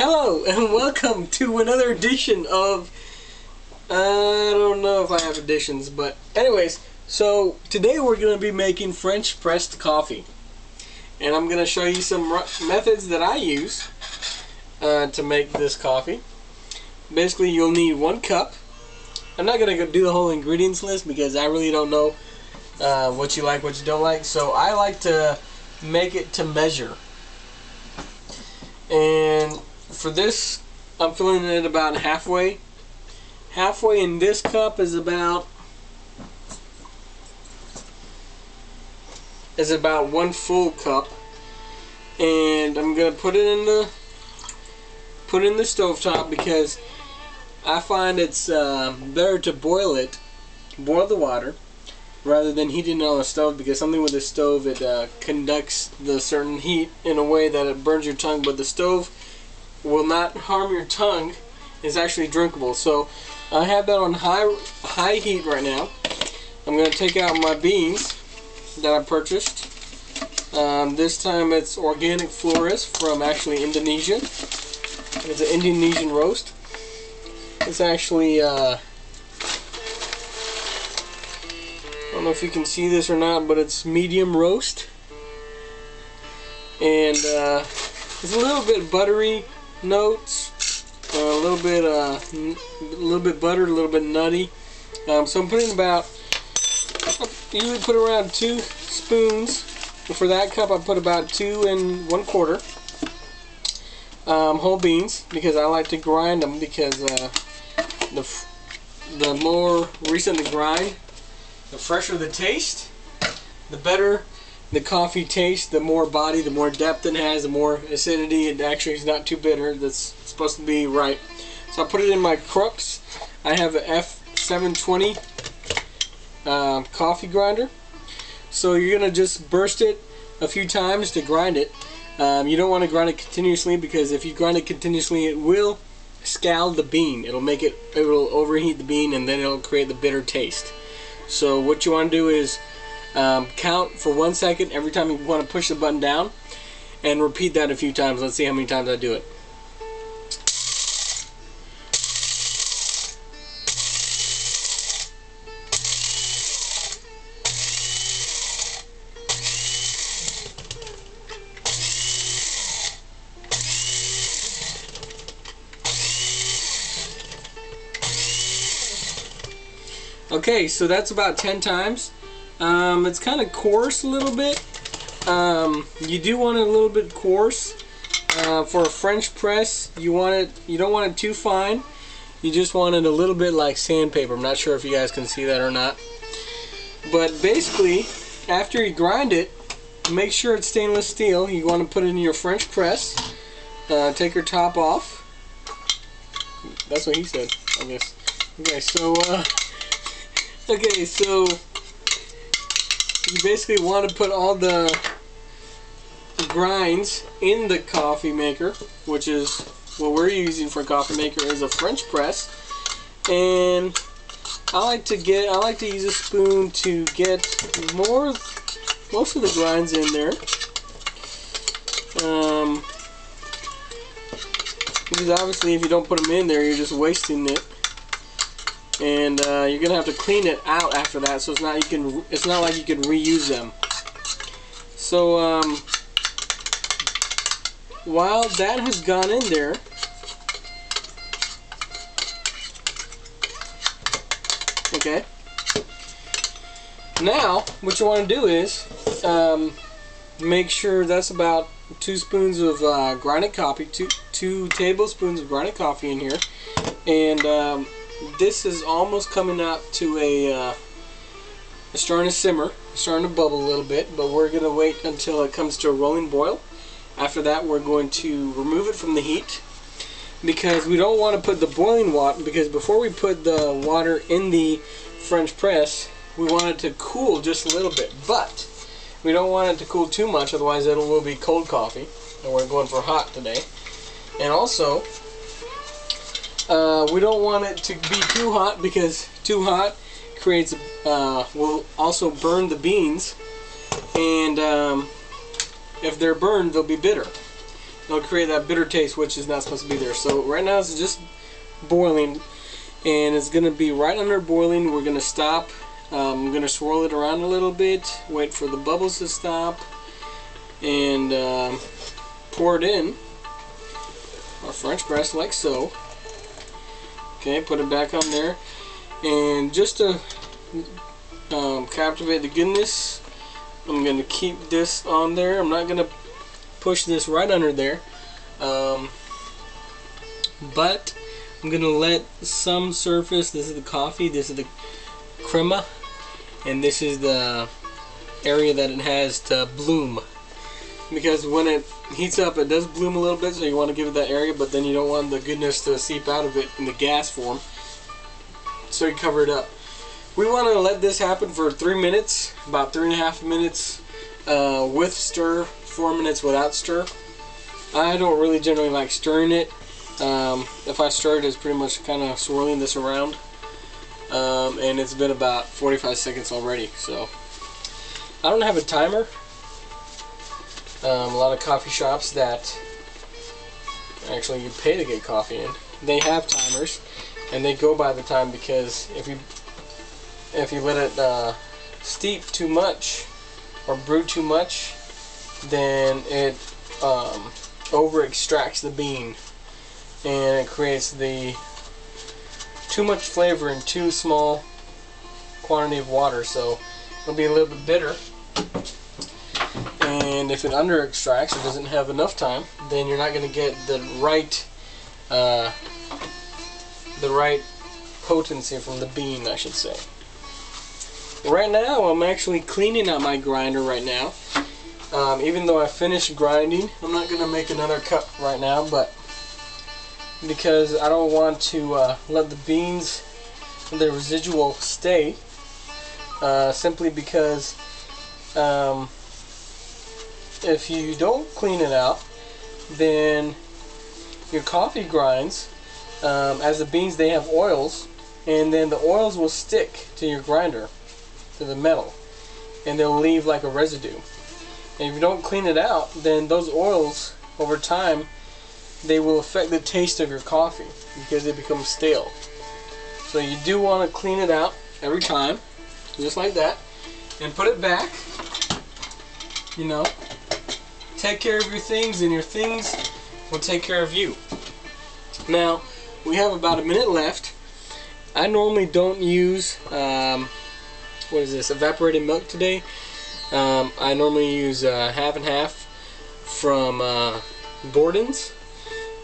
Hello and welcome to another edition of, I don't know if I have editions, but anyways, so today we're going to be making French pressed coffee. And I'm going to show you some methods that I use to make this coffee. Basically, you'll need 1 cup. I'm not going to do the whole ingredients list because I really don't know what you like, what you don't like. So I like to make it to measure. And for this, I'm filling it about halfway. Halfway in this cup is about 1 full cup, and I'm gonna put it in the stovetop because I find it's better to boil the water rather than heating it on the stove, because something with the stove, it conducts the certain heat in a way that it burns your tongue, but the stove will not harm your tongue. It's actually drinkable. So I have that on high heat right now. I'm going to take out my beans that I purchased. This time it's organic Flores from actually Indonesia. It's an Indonesian roast. It's actually I don't know if you can see this or not, but it's medium roast, and it's a little bit buttery notes, a little bit buttered, a little bit nutty. So I'm putting I usually put around 2 spoons. For that cup, I put about 2 1/4 whole beans, because I like to grind them, because the more recent the grind, the fresher the taste, the better the coffee tastes, the more body, the more depth it has, the more acidity. It actually is not too bitter. That's supposed to be right. So I put it in my crooks. I have an F720 coffee grinder. So you're going to just burst it a few times to grind it. You don't want to grind it continuously, because if you grind it continuously, it will scald the bean. It will overheat the bean, and then it'll create the bitter taste. So what you want to do is count for 1 second every time you want to push the button down, and repeat that a few times. Let's see how many times I do it. Okay, so that's about 10 times. It's kind of coarse a little bit. You do want it a little bit coarse. For a French press, you don't want it too fine. You just want it a little bit like sandpaper. I'm not sure if you guys can see that or not. But basically, after you grind it, make sure it's stainless steel. You want to put it in your French press. Take your top off. That's what he said, I guess. Okay, so you basically want to put all the grinds in the coffee maker, which is what we're using for a coffee maker, is a French press. And I like to use a spoon to get most of the grinds in there. Because obviously if you don't put them in there, you're just wasting it. And you're gonna have to clean it out after that, so it's not like you can reuse them. So while that has gone in there, okay, now what you want to do is make sure that's about 2 spoons of grinded coffee, 2 tablespoons of grinded coffee in here, and this is almost coming up to it's starting to simmer, starting to bubble a little bit, but we're going to wait until it comes to a rolling boil. After that, we're going to remove it from the heat, because we don't want to put the boiling water, because before we put the water in the French press, we want it to cool just a little bit, but we don't want it to cool too much, otherwise it will be cold coffee, and we're going for hot today. And also, we don't want it to be too hot, because too hot creates will also burn the beans, and if they're burned, they'll be bitter. it'll create that bitter taste, which is not supposed to be there. So right now it's just boiling, and it's gonna be right under boiling. We're gonna stop. I'm gonna swirl it around a little bit, wait for the bubbles to stop, and pour it in our French press like so. Okay, put it back on there, and just to captivate the goodness, I'm gonna keep this on there. I'm not gonna push this right under there, but I'm gonna let some surface. This is the coffee, this is the crema, and this is the area that it has to bloom, because when it heats up it does bloom a little bit, so you want to give it that area, but then you don't want the goodness to seep out of it in the gas form, so you cover it up. We want to let this happen for 3 minutes, about 3.5 minutes with stir, 4 minutes without stir. I don't really generally like stirring it. If I stir it, it's pretty much kind of swirling this around, and it's been about 45 seconds already. So I don't have a timer. A lot of coffee shops that actually you pay to get coffee in, they have timers, and they go by the time, because if you let it steep too much or brew too much, then it over extracts the bean, and it creates the too much flavor in too small quantity of water, so it'll be a little bit bitter. And if it under extracts or doesn't have enough time, then you're not going to get the right potency from the bean, I should say. Right now I'm actually cleaning out my grinder right now. Even though I finished grinding, I'm not going to make another cup right now, but because I don't want to let the beans, the residual, stay, simply because if you don't clean it out, then your coffee grinds. As the beans, they have oils, and then the oils will stick to your grinder, to the metal, and they'll leave like a residue. And if you don't clean it out, then those oils, over time, they will affect the taste of your coffee, because they become stale. So you do want to clean it out every time, just like that, and put it back. You know, take care of your things, and your things will take care of you. Now, we have about a minute left. I normally don't use, what is this, evaporated milk today. I normally use half and half from Borden's.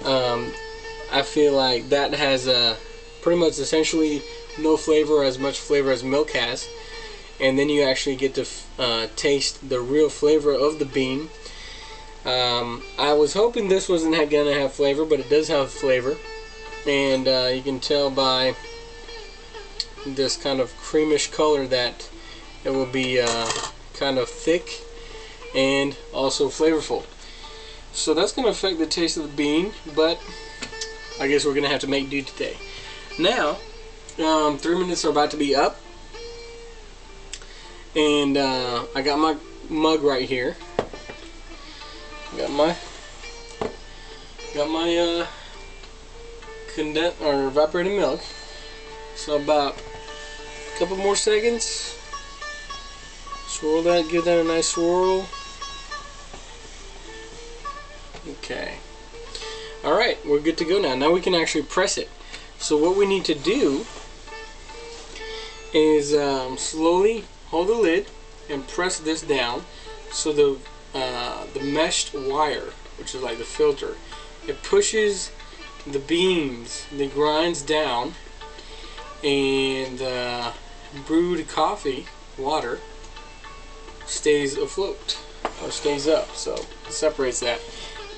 I feel like that has pretty much essentially no flavor, as much flavor as milk has, and then you actually get to taste the real flavor of the bean. I was hoping this wasn't gonna have flavor, but it does have flavor, and you can tell by this kind of creamish color that it will be kind of thick and also flavorful. So that's going to affect the taste of the bean, but I guess we're going to have to make do today. Now, 3 minutes are about to be up, and I got my mug right here. Got my condensed or evaporated milk. So about a couple more seconds. Swirl that, give that a nice swirl. Okay. Alright, we're good to go now. Now we can actually press it. So what we need to do is slowly hold the lid and press this down, so the meshed wire, which is like the filter, it pushes the beans, the grinds down, and brewed coffee, water, stays afloat, or stays up, so it separates that.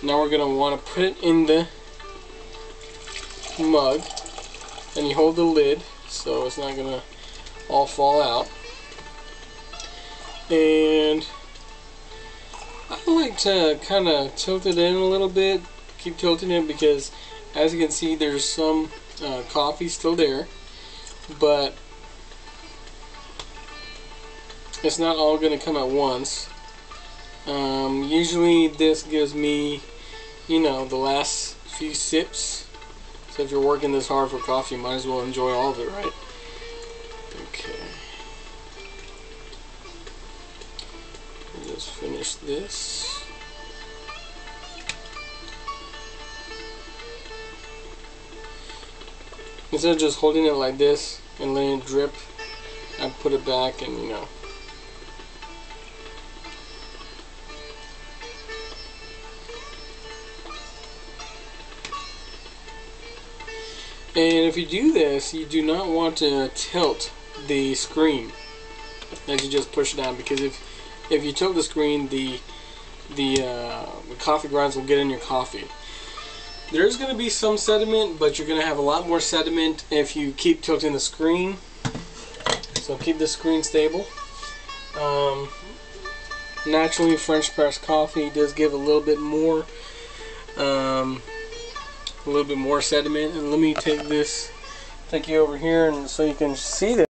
Now we're going to want to put it in the mug, and you hold the lid so it's not going to all fall out. And I like to kind of tilt it in a little bit, keep tilting it, because as you can see there's some coffee still there, but it's not all going to come at once. Usually this gives me, you know, the last few sips. So if you're working this hard for coffee, you might as well enjoy all of it, right? Okay. Just finish this. Instead of just holding it like this and letting it drip, I put it back and, you know. And if you do this, you do not want to tilt the screen as you just push it down, because if you tilt the screen, the coffee grinds will get in your coffee. There's going to be some sediment, but you're going to have a lot more sediment if you keep tilting the screen. So keep the screen stable. Naturally, French press coffee does give a little bit more sediment. And let me take you over here, and so you can see this.